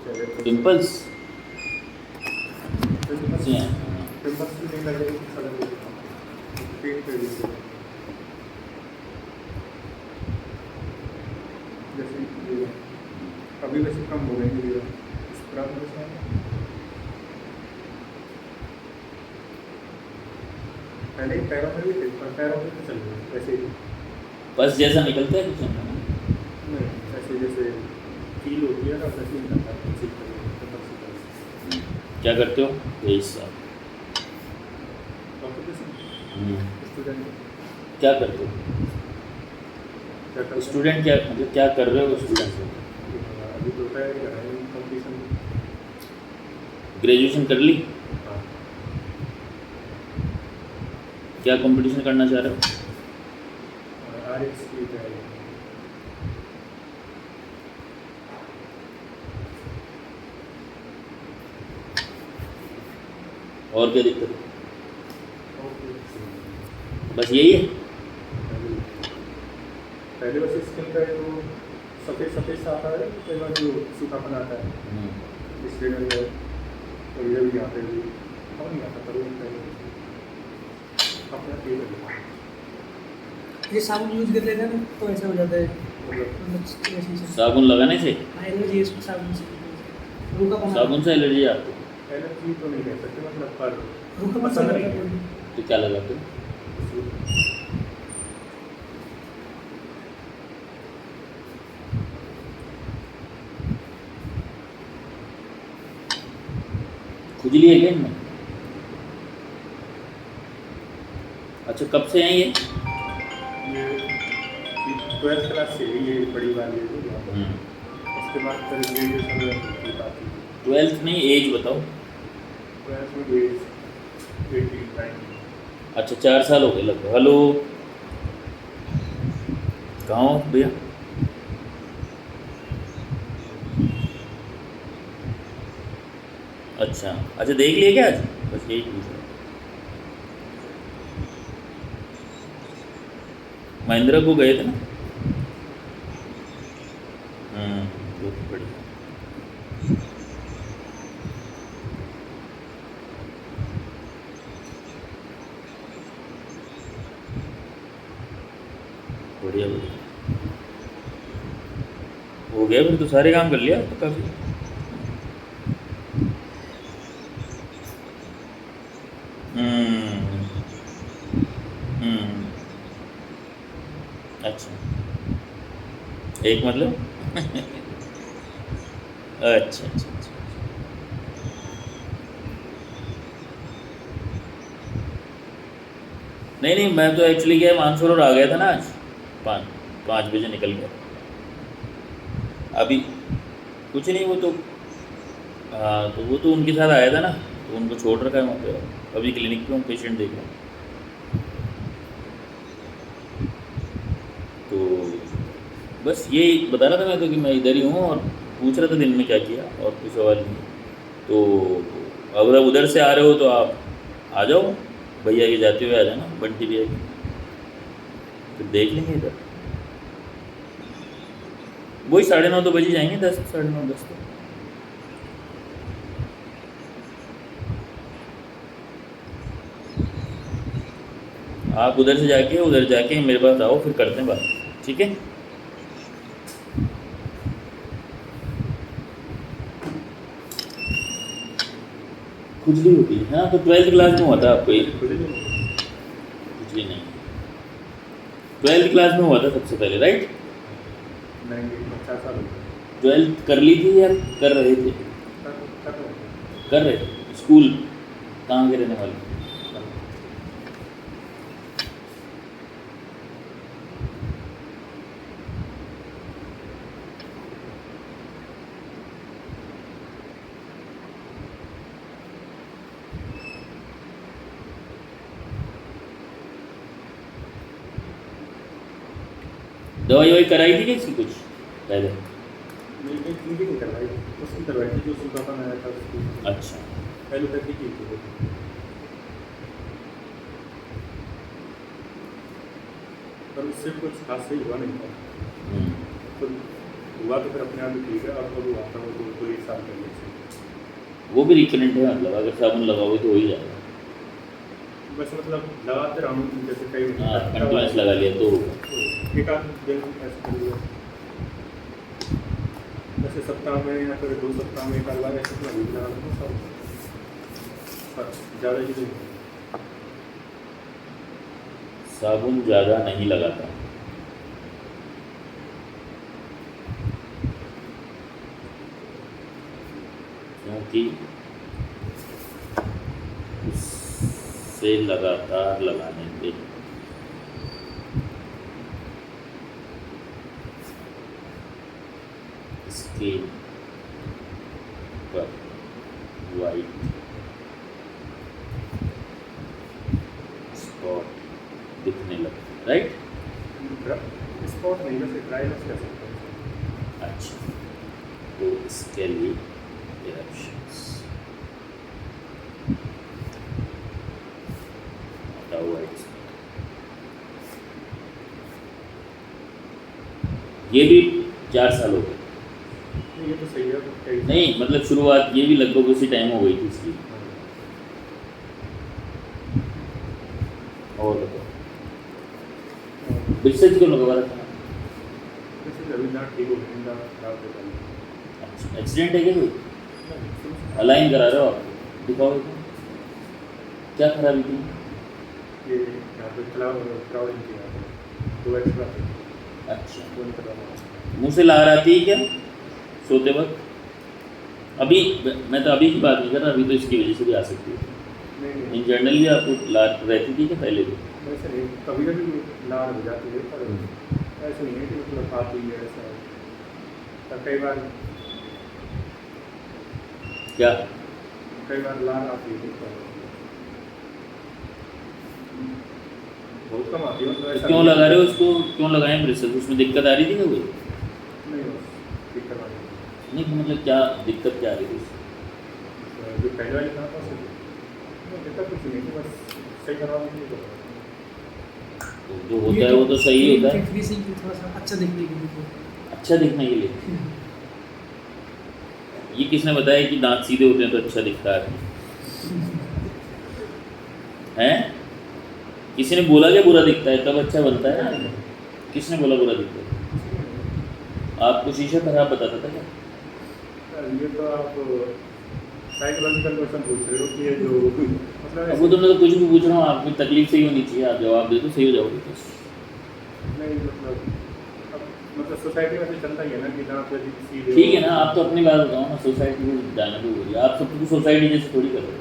Pimples pimples से हैं। Pimples भी नहीं लगे सड़न पेट पे भी जैसे ये अभी वैसे कम हो गए ये स्क्रब वैसे पहले ही पैरों में भी थे पर पैरों में तो चल गए वैसे ही बस जैसा निकलता है कुछ नहीं। नहीं ऐसे जैसे फील होती है ना वैसे ही निकलता है पिंपल्स क्या करते हो यही सब? स्टूडेंट क्या करते हो? क्या करते स्टूडेंट क्या मतलब क्या कर रहे हो स्टूडेंट से? अभी तो तैयारी कर रहे हैं कंपटीशन ग्रेजुएशन कर ली? हाँ क्या कंपटीशन करना चाह रहे हो? RX की तैयारी और क्या दिक्कत है? ओके बस यही है? पहले बस स्किन का जो सफ़ेद सफ़ेद सा आता है कई बार जो सूखापन आता है इसलिए तो ये भी यहाँ पे भी और नहीं आता पर वो पहले अपना फील है ये साबुन यूज कर लेते हैं ना तो ऐसा हो जाता है मतलब ऐसे ही साबुन लगाने से? एलर्जी है इसको साबुन से रूखा पना साबुन से एलर्जी आपको? एलर्जी तो नहीं कह सकते मतलब पर रूखा पसंद पना नहीं है तो क्या लगाते हो? खुजली है क्या इनमें? अच्छा कब से हैं ये? ये 12th क्लास से ये बड़ी वाली है जो यहाँ पर उसके बाद फिर ग्रेजुएशन में की बात थी 12th नहीं एज बताओ। 12th में एज 18 19 अच्छा 4 साल हो गए लगभग। हेलो कहाँ हो भैया? अच्छा अच्छा देख लिए क्या आज? बस यही पूछ रहा हूँ। महिंद्रा को गए थे ना? बहुत बढ़िया। बढ़िया बढ़िया हो गया फिर तो सारे काम कर लिया तो काफ़ी। हम्म हम्म, अच्छा एक मतलब अच्छा अच्छा अच्छा नहीं नहीं मैं तो एक्चुअली क्या है, मानसरोवर आ गया था ना आज 5 बजे निकल गया। अभी कुछ नहीं वो तो हाँ तो वो तो उनके साथ आया था ना तो उनको छोड़ रखा है वहाँ पे। अभी क्लिनिक पे हूँ पेशेंट देख रहा हूँ तो बस यही बता रहा था मैं तो कि मैं इधर ही हूँ और पूछ रहा था दिन में क्या किया और कोई सवाल नहीं। तो अगर आप उधर से आ रहे हो तो आप आ जाओ भैया के जाते हुए आ जाना बंटी भैया के फिर देख लेंगे इधर। वही 9:30 तो बज ही जाएंगे 10 9:30 10 तक। आप उधर जाके मेरे पास आओ फिर करते हैं बात ठीक है। खुजली होती है हाँ तो 12th क्लास में हुआ था आपको ये? खुजली नहीं 12th क्लास में हुआ था सबसे पहले राइट? 50 साल हो गए 12th कर ली थी या कर रहे थे? कर कर रहे थे। स्कूल कहाँ के रहने वाले? दवाई ववाई कराई थी क्या इसकी कुछ पहले? नहीं नहीं करवाई उसकी करवाई थी जो सूखापन आया था उसकी अच्छा एलोपैथी की थी वो पर उससे कुछ खास सही हुआ नहीं था तो हुआ तो फिर अपने आप ही ठीक है अब हुआ था वो तो 1 साल पहले वो भी रिकरेंट है, मतलब अगर साबुन लगाओगे तो हो ही जाएगा। बस मतलब लगाते रहूँ, जैसे कई हाँ, कंटिन्यूस लगा लिया तो होगा। एक आध दिन ऐसे कर लिया, जैसे सप्ताह में या फिर 2 सप्ताह में एक आध बार ऐसे तो लगा लूँगा सब, पर ज़्यादा चीज़ें नहीं। साबुन ज़्यादा नहीं लगाता, क्योंकि उससे लगातार लगाने से स्किन पर वाइट स्पॉट दिखने लगते हैं, राइट? स्पॉट नहीं, वैसे ड्राइनेस कह सकते हैं। अच्छा, तो इसके लिए इरप्शंस वाइट, ये भी 4 साल हो गए। ये तो सही है, तो कई नहीं मतलब शुरुआत ये भी लगभग उसी टाइम हो गई थी इसकी। और बताओ, ब्रिसेज क्यों लगवा रखा है? वैसे अभी दांत ठीक हो गए, दांत खराब हो गए। अच्छा, एक्सीडेंट है क्या कोई? अलाइन करा रहे हो आप? दिखाओ एक बार। क्या खराबी थी? ये यहाँ पे क्राउडिंग की यहाँ पे 2 एक्स्ट्रा थे, अच्छा, वो नहीं करवाना। मुँह से लार आती है क्या सोते वक्त? अभी मैं तो अभी की बात नहीं कर रहा, अभी तो इसकी वजह से भी आ सकती है। नहीं इन जनरल भी आपको लार रहती थी क्या पहले भी? वैसे नहीं, कभी कभी लार हो जाती है, पर ऐसे नहीं है कि मतलब आती है ऐसा है। पर क्या? कई बार लार आती है, तो बहुत कम आती है, मतलब तो ऐसा क्यों नहीं लगा है। रहे हो उसको? क्यों लगाएं ब्रिसेस? उसमें दिक्कत आ रही थी क्या कोई? नहीं, बस ठीक करवा देंगे। नहीं मतलब क्या दिक्कत क्या आ रही थी? जो पहले वाली कहाँ पास है, दिक्कत कुछ नहीं थी, बस सही करवा देंगे। तो जो होता है वो तो सही होता है, फिनिशिंग की थोड़ा सा अच्छा दिखने के लिए। अच्छा दिखने के लिए। ये किसने बताया कि दांत सीधे होते हैं तो अच्छा दिखता है? हैं? किसी ने बोला क्या बुरा दिखता है तब अच्छा बनता है ना? किसने बोला बुरा दिखता है? आपको शीशा खराब बताता था क्या? ये तो आप साइकोलॉजिकल क्वेश्चन पूछ रहे हो कि ये जो मतलब अब वो तो मैं तो कुछ भी पूछ रहा हूँ, आपकी तकलीफ सही होनी चाहिए, आप जवाब दे दो सही हो जाओगे बस। नहीं मतलब अब मतलब सोसाइटी में तो चलता ही है ना कि दांत यदि सीधे ठीक है ना, आप तो अपनी बात बताओ ना, सोसाइटी में जाना तो बोलिए, आप सब कुछ सोसाइटी जैसे थोड़ी कर रहे हो।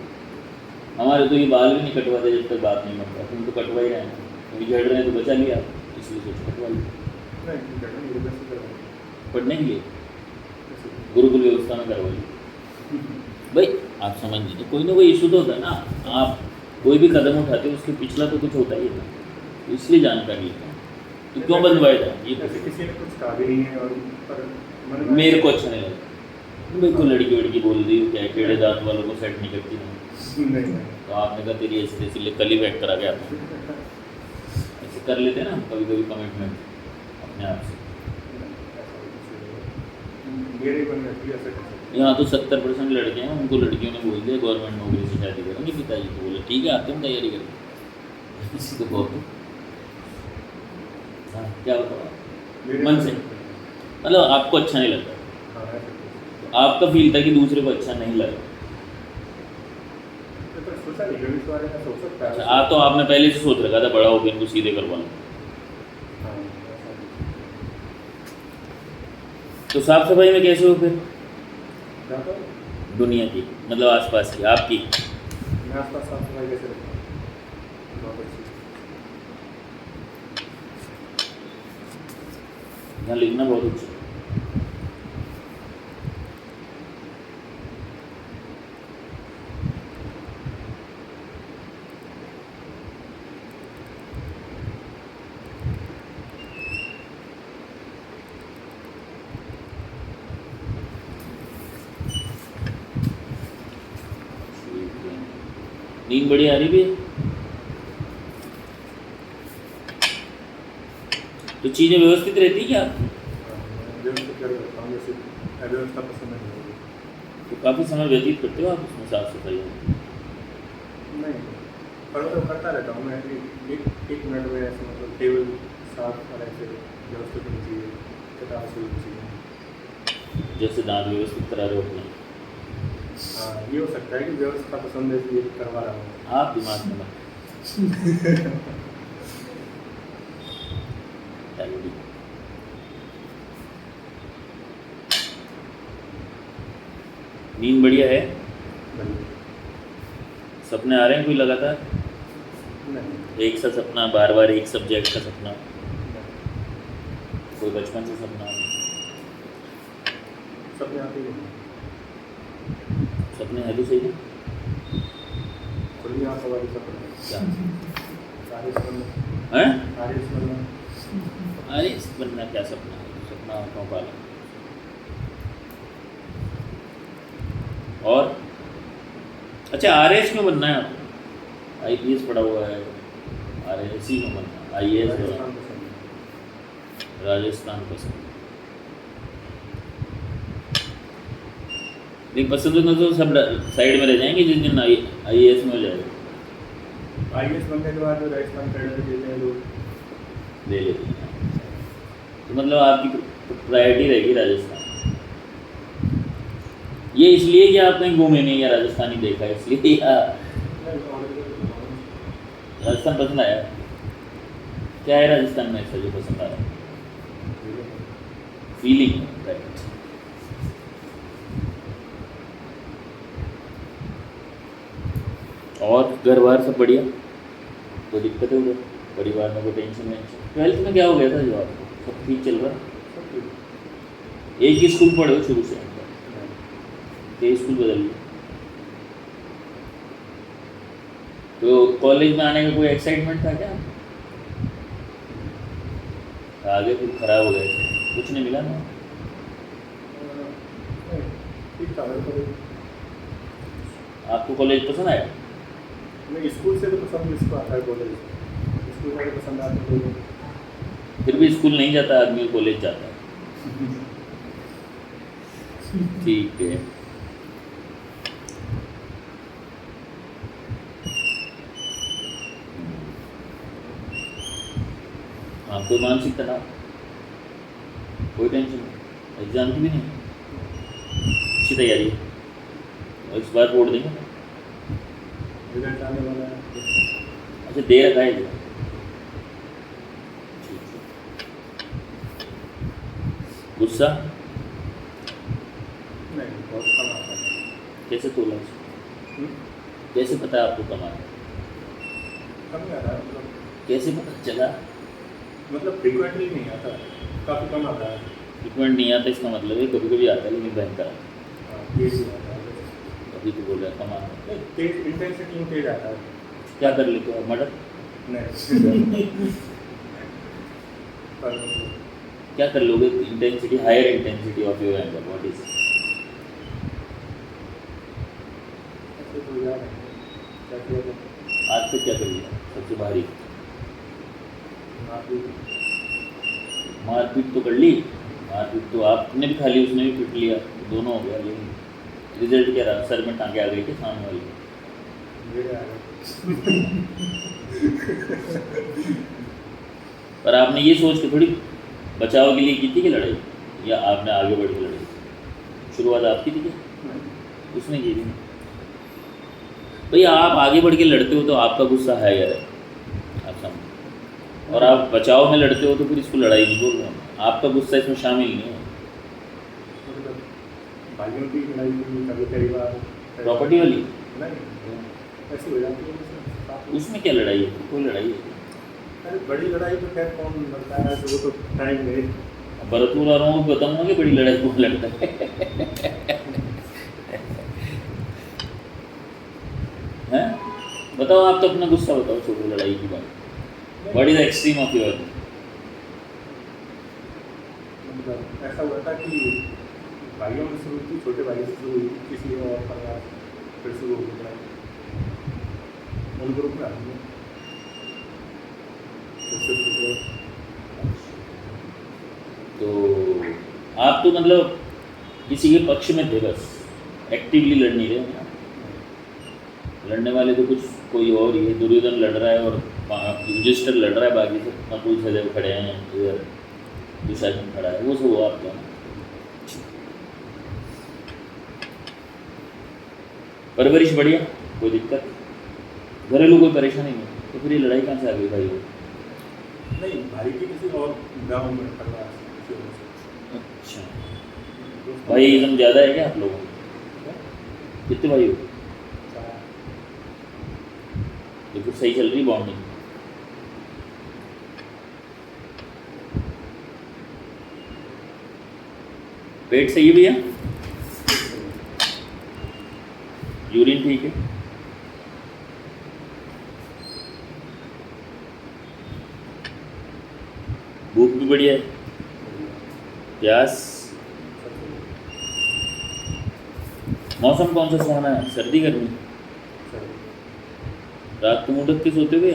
हमारे तो ये बाल भी नहीं कटवाते जब तक बात नहीं बनता, तुम तो कटवा ही रहे हैं, तुम झड़ रहे हैं तो बचा लिया, इसलिए सोच कटवा लिया नहीं करना, ये बस करवाना। पढ़ने के लिए, गुरुकुल व्यवस्था में करवा लिया। भाई आप समझ लीजिए, कोई ना कोई इशू तो होता है ना, आप कोई भी कदम उठाते हो उसके पिछला तो कुछ होता ही है ना, तो इसलिए जानकारी लेते हैं। तो क्यों बनवाया था ये? ऐसे किसी ने कुछ कहा भी नहीं है, और पर मन में मेरे को अच्छा नहीं लगा। भाई कोई लड़की वड़की बोल रही हो क्या टेढ़े दांत वालों को सेट नहीं करती ना, नहीं तो आपने कहा तेरी ऐसे इसलिए कल ही बैक करा गया आपने। ऐसे कर लेते हैं ना कभी कभी कमिटमेंट अपने आप से। मेरे मन में भी ऐसा कर यहाँ तो 70% लड़के हैं, उनको लड़कियों ने बोल दिया गवर्नमेंट नौकरी से शादी करेंगे, पिताजी को बोले ठीक है आते हम तैयारी करें, किसी को बहुत हाँ क्या बताओ मन से, मतलब आपको अच्छा नहीं लगता, हाँ ऐसा कुछ। तो आपका फील था कि दूसरे को अच्छा नहीं लगा। तो सोचा नहीं कभी इस बारे में, सोच सकता है। अच्छा आप तो आपने पहले से सोच रखा था बड़ा होकर इनको सीधे करवाना, हाँ ऐसा कुछ। तो साफ सफाई में कैसे हो फिर? जाता दुनिया की मतलब आसपास की आपकी? मैं आसपास साफ सफाई कैसे रखता हूँ, बहुत अच्छी। यहाँ लिखना बहुत अच्छा। नींद बड़ी आ रही भी है, तो चीज़ें व्यवस्थित रहती क्या? व्यवस्थित कर रखता हूँ, जैसे अव्यवस्था पसंद नहीं होगी। तो काफ़ी समय व्यतीत करते हो आप उसमें साफ सफाई में? नहीं, पर तो करता रहता हूँ मैं। एक मिनट में ऐसे मतलब टेबल साफ और ऐसे व्यवस्थित होनी चाहिए, किताब से होनी चाहिए। जैसे दांत व्यवस्थित करा रहे हो अपने, हाँ, ये हो सकता है कि व्यवस्था पसंद है इसलिए करवा रहा हूँ। आप दिमाग में मत डालिए। नींद बढ़िया है? नहीं, सपने आ रहे हैं कोई लगातार? नहीं, एक सा सपना, बार बार एक सब्जेक्ट का सपना, नहीं, कोई बचपन से सपना? सपने आते ही नहीं। सपने है तो सही ना? खुली आंखों वाली सपने, क्या सारे सपने, हैं? सारे सपने। अरे इस बनना क्या सपना है? सपना आँखों वाला। और अच्छा, आरएएस क्यों बनना है आपको? आईपीएस पढ़ा हुआ है, आरएएस ही क्यों बनना है? आईएएस राजस्थान बनना, पसंद है। राजस्थान पसंद। नहीं पसंद तो सब साइड में रह जाएंगे जिस दिन आईएएस में हो जाएगा। आईएएस बनने के बाद राजस्थान कैडर देते हैं लोग। ले लेते हैं, तो मतलब आपकी प्रायोरिटी रहेगी राजस्थान। ये इसलिए कि आपने घूमे नहीं या राजस्थान ही देखा है इसलिए, या राजस्थान पसंद आया? क्या है राजस्थान में ऐसा जो पसंद आ रहा है? Feeling, right. और घर बार सब बढ़िया? कोई दिक्कत है उधर परिवार में? कोई टेंशन वेंशन? ट्वेल्थ में क्या हो गया था जो आपको? सब ठीक चल रहा? एक ही स्कूल पढ़े हो शुरू से? के स्कूल बदल गया? तो कॉलेज में आने का कोई एक्साइटमेंट था क्या? आगे कुछ खराब हो गया ऐसे? कुछ नहीं मिला ना? ठीक था। आपको कॉलेज पसंद आया? नहीं, स्कूल से तो पसंद इसको आता है, कॉलेज स्कूल में पसंद आता है तो। फिर भी स्कूल नहीं जाता आदमी, कॉलेज जाता है। ठीक है। आपको मानसिक तनाव? कोई टेंशन नहीं, एग्जाम की भी नहीं? अच्छी तैयारी है, और इस बार बोर्ड देंगे? रिजल्ट आने वाला है। अच्छा, दे रखा है एग्जाम? ठीक है। गुस्सा? नहीं, बहुत कम आता है। कैसे तोला उसको? कैसे पता आपको कम आया? कम ही आता है, कैसे पता चला? मतलब फ्रिक्वेंटली नहीं आता, काफ़ी कम आता है। फ्रिक्वेंट नहीं आता इसका मतलब है कभी कभी आता है लेकिन भयंकर आता है। हाँ, तेज ही आता है। अभी तो बोल रहा है कम आता है। नहीं, तेज इंटेंसिटी में तेज आता है। क्या कर लेते हो? मर्डर? नहीं। पर क्या कर लोगे? Intensity, higher intensity of your anger, what is? ऐसे तो याद है क्या किया था। आज तक क्या कर लिया सबसे भारी? मारपीट तो कर ली, मारपीट तो आपने भी खा ली, उसने भी पीट लिया, दोनों हो गया। लेकिन रिजल्ट क्या रहा? सर में टांगे आ गई थी सामने वाली? मेरे आ गए। पर आपने ये सोच के थोड़ी बचाव के लिए की थी कि लड़ाई, या आपने आगे बढ़ के लड़ाई? शुरुआत आपकी थी क्या? उसने की थी। भैया आप आगे बढ़ के लड़ते हो तो आपका गुस्सा है यार, आप समझो। और आप बचाव में लड़ते हो तो फिर इसको लड़ाई नहीं बोल रहा हूँ, आपका गुस्सा इसमें शामिल नहीं है। मतलब भाइयों की लड़ाई हुई, कभी कई बार प्रॉपर्टी वाली? नहीं, ऐसी हो जाती है। उसमें क्या लड़ाई है? कोई लड़ाई है? अरे बड़ी लड़ाई तो खैर कौन लड़ता है, तो वो तो टाइम नहीं। भरतपुर और को बताऊंगा कि बड़ी लड़ाई कौन लड़ता है। हैं? बताओ, आप तो अपना गुस्सा बताओ, छोड़ो लड़ाई की बात। What is the extreme of your? मतलब ऐसा हुआ था कि भाइयों में शुरू की, छोटे भाई से शुरू हुई, किसी और परिवार फिर शुरू हो गया उन ग्रुप में आदमी तो आप तो मतलब किसी के पक्ष में थे बस, एक्टिवली लड़ नहीं रहे हैं। लड़ने वाले तो कुछ कोई और ही है, दुर्योधन लड़ रहा है और युधिष्ठिर लड़ रहा है, बाकी सब नकुल सहदेव खड़े हैं, इधर दुशासन खड़ा है, वो सब हुआ आपका। परवरिश बढ़िया, कोई दिक्कत, घरेलू कोई परेशानी नहीं, तो फिर ये लड़ाई कहाँ से आ गई भाई? नहीं, भाई की किसी और गाँव में परिवार से, किसी और से। अच्छा, भाई एकदम ज़्यादा है क्या आप लोगों को? कितने भाई हो? तो फिर सही चल रही बॉन्डिंग? पेट सही है भैया? यूरिन ठीक है? भूख भी बढ़िया है? प्यास? मौसम कौन सा सुहाना है, सर्दी गर्मी? रात को मुँह ढक के सोते हुए?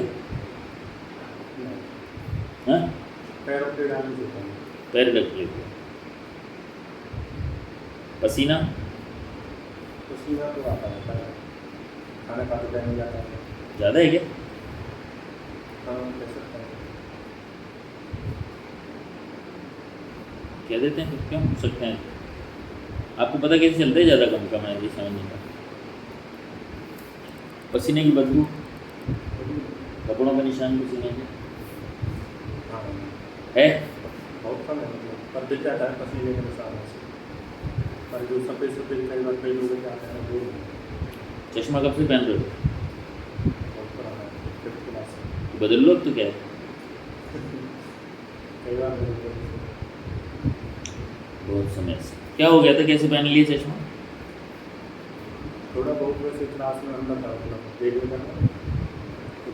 हाँ, पैरों पे डालने से पहले। पैर ढक लेते हो? पसीना? पसीना तो आता रहता है, खाना खाते टाइम जाता है। ज़्यादा है क्या? हाँ, कह सकते हैं। कह देते हैं, फिर क्यों पूछ सकते हैं? आपको पता कैसे चलता है ज़्यादा कम का? मैं ये समझ नहीं पाता। पसीने की बदबू, कपड़ों का निशान पसीने के हाँ, है? बहुत कम है, मतलब पर दिख जाता है पसीने के निशान से। पर जो सफ़ेद सफ़ेद कई बार कई लोगों के आते हैं वो चश्मा कब से पहन रहे हो? बहुत पुराना है, 5th क्लास से। बदल लो अब तो क्या है। कई बार मेरे बहुत समय से क्या हो गया था, कैसे पहन लिए चश्मा? थोड़ा बहुत वैसे क्लास में अंदर था, मतलब देख लेता ना, तो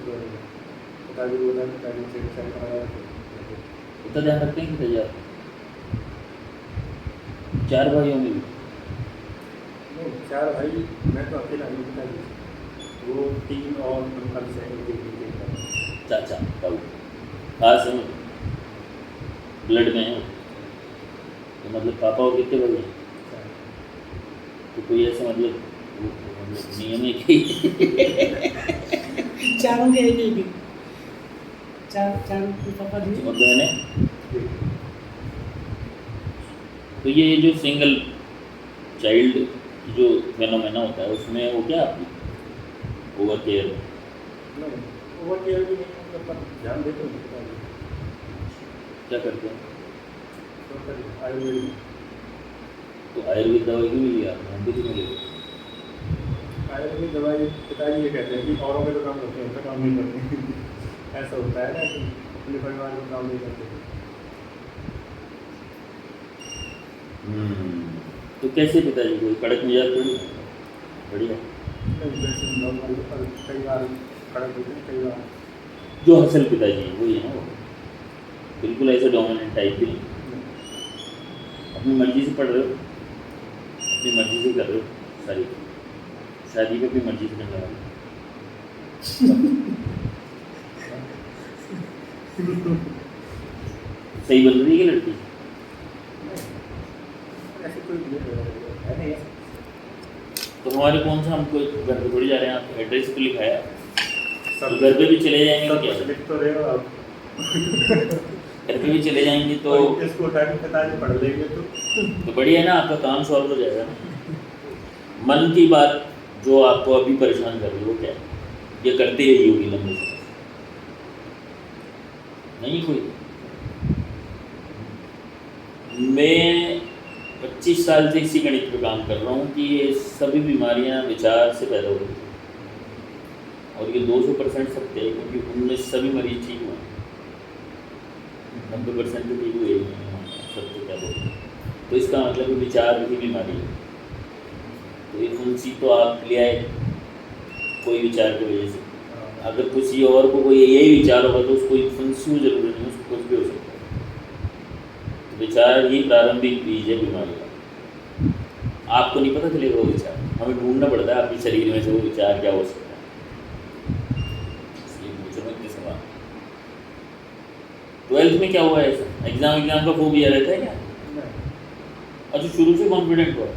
पिताजी बोला पिताजी से चेक कराया तो इतना ध्यान रखते हैं कि तैयार 4 भाइयों में भी? नहीं, 4 भाई, मैं तो अकेला नहीं, पिताजी वो 3 और अंकल से एक चाचा ताऊ खास है, ब्लड में है तो मतलब पापा और कितने भाई हैं? तो कोई ऐसा मतलब नियम है कि चारों के एक एक चार पापा जी और बहनें? तो ये जो सिंगल चाइल्ड जो फेनोमेना होता है उसमें वो क्या आपकी ओवर केयर? नहीं, ओवर केयर भी नहीं, मतलब पर ध्यान देते हैं पिताजी। क्या करते हैं? तो फिर आयुर्वेदिक तो आयुर्वेद दवाई क्यों लिया आपने, हमको क्यों मिली? आयुर्वेदिक दवाई पिताजी ये कहते हैं कि औरों के तो काम होते हैं, उनका काम नहीं करते। ऐसा होता है ना कि अपने परिवार को काम नहीं करते। तो कैसे पिताजी कोई कड़क मिजाज थोड़ी? बढ़िया नहीं, वैसे नॉर्मल, पर कई बार कड़क होते हैं, कई बार जो असल पिताजी है वही है ना वो, बिल्कुल ऐसे डोमिनेंट टाइप भी नहीं। अपनी मर्जी से पढ़ रहे हो, अपनी मर्जी से कर रहे हो सारी, शादी को अपनी मर्जी से करने वाले। सही बन रही है कि लड़की? ऐसे कोई है नहीं ऐसा। तो हमारे कौन सा, हमको घर पे थोड़ी जा रहे हैं, आप एड्रेस तो लिखा है, तो सब घर पे भी चले जाएंगे तो सब क्या? कुछ लिख तो रहे हो आप। घर पे भी चले जाएंगे तो इसको उठा के पिताजी पढ़ लेंगे तो बढ़िया है ना, आपका काम सॉल्व हो जाएगा ना। मन की बात जो आपको अभी परेशान कर रही है वो क्या है? ये करते ही होगी लंबे समय नहीं कोई? मैं 25 साल से इसी गणित पे काम कर रहा हूँ कि ये सभी बीमारियाँ विचार से पैदा होती हैं, और ये 200% सत्य है, क्योंकि उनमें सभी मरीज ठीक हुए, 90% तो ठीक हुए सत्य क्या बोलते। तो इसका मतलब विचार ही बीमारी है। तो ये फुंसी तो आप ले आए कोई विचार की वजह से, अगर किसी और को कोई यही विचार होगा तो उसको फुंसी में जरूरत नहीं, उसको कुछ भी हो सकता है। तो विचार ही प्रारंभिक बीज है बीमारी का। आपको नहीं पता चलेगा वो विचार, हमें ढूंढना पड़ता है आपके शरीर में से वो विचार क्या हो सकता है। इसलिए पूछ रहा हूँ इतने सवाल। 12th में क्या हुआ है ऐसा? एग्जाम का फोबिया रहता है क्या? नहीं। अच्छा, शुरू से कॉन्फिडेंट हुआ?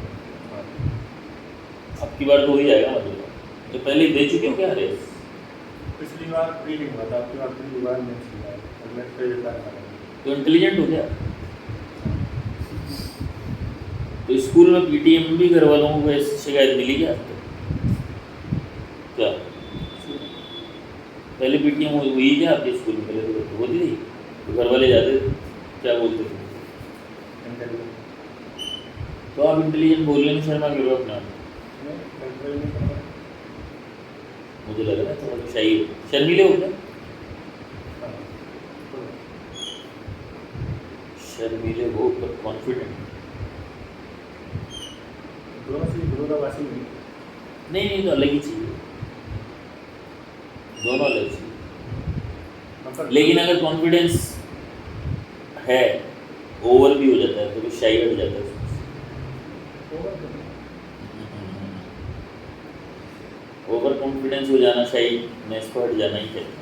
अब की बार तो हो ही जाएगा मतलब, तो पहले ही दे चुके हो क्या रेस? पिछली बार प्री नहीं हुआ था, आपकी बार प्री हुआ है, मैच हुआ है और मैच पे रिप्लाई करा। तो इंटेलिजेंट हो गया। तो स्कूल में पीटीएम भी घर वालों को ऐसी शिकायत मिली क्या आपको? क्या पहले पीटीएम हुई क्या आपके स्कूल में? पहले तो होती थी, तो घर वाले जाते थे, क्या बोलते थे? तो आप इंटेलिजेंट बोलने में शर्मा क्यों अपना? मुझे लग रहा है थोड़ा तो शाही शर्मीले हो क्या? शर्मीले हो पर कॉन्फिडेंट दोनों से विरोधाभासी नहीं। नहीं, तो अलग ही चाहिए, दोनों अलग चाहिए। मतलब लेकिन अगर कॉन्फिडेंस है ओवर भी हो जाता है तो फिर शाही हट जाता है। ओवर कॉन्फिडेंस हो जाना शाही में इसको हट जाना ही कहते हैं।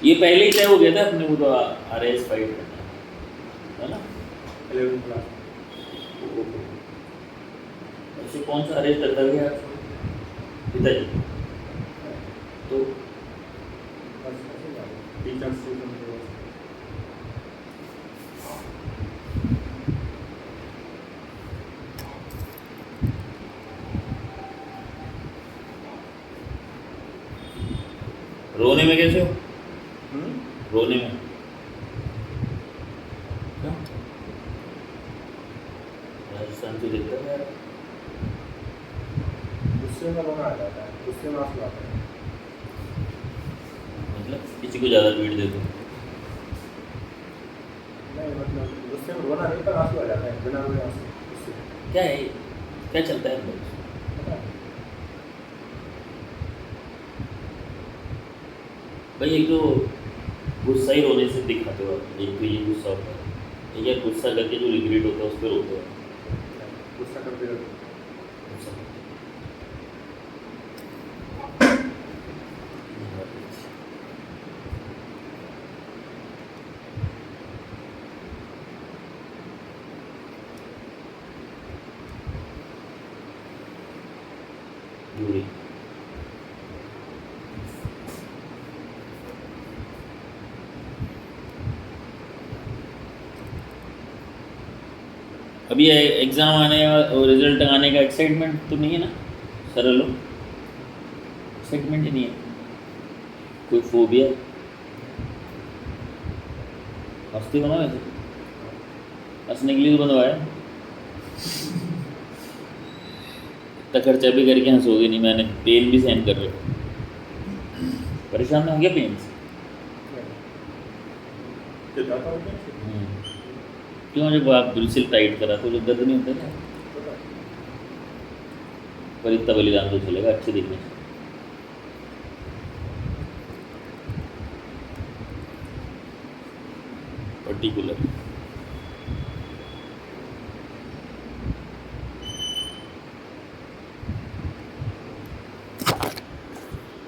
ये पहले ही तय हो गया था अपने को, तो RAS फाइट करना है ना? 11th क्लास ऐसे कौन सा अरेस्ट करता गया पिताजी? तो टीचर्स से रोने में कैसे हो? रोने में क्या? राजस्थान से दिखता है यार। गुस्से में रोना आ जाता है, गुस्से में आंसू आते हैं। मतलब किसी को ज़्यादा पीट दे दो? नहीं मतलब गुस्से में रोना नहीं पर आंसू आ जाता है, बिना रोए आंसू गुस्से में। क्या है, क्या चलता है अंदर? पता है? भाई एक तो गुस्सा ही रोने से दिखाते हो आप, एक तो ये गुस्सा होता है, एक यार गुस्सा करके जो रिग्रेट होता है उस पर रोते हो। गुस्सा करते रहते हैं। गुस्सा दूरी। अभी एग्ज़ाम आने और रिजल्ट आने का एक्साइटमेंट तो नहीं है ना? सरल हो, एक्साइटमेंट ही नहीं है, कोई फोबिया? हंसते हो ना वैसे, हंसने के लिए तो बनवाया। इतना खर्चा भी करके हंसोगे नहीं, मैंने पेन भी सहन कर रहे हो। परेशान हो गया पेन से? जाता हूँ क्या? क्यों? जब आप ब्रिसिल टाइट करा तो जब दर्द नहीं होता क्या? पर इतना बलिदान तो चलेगा अच्छे दिखने से। पर्टिकुलर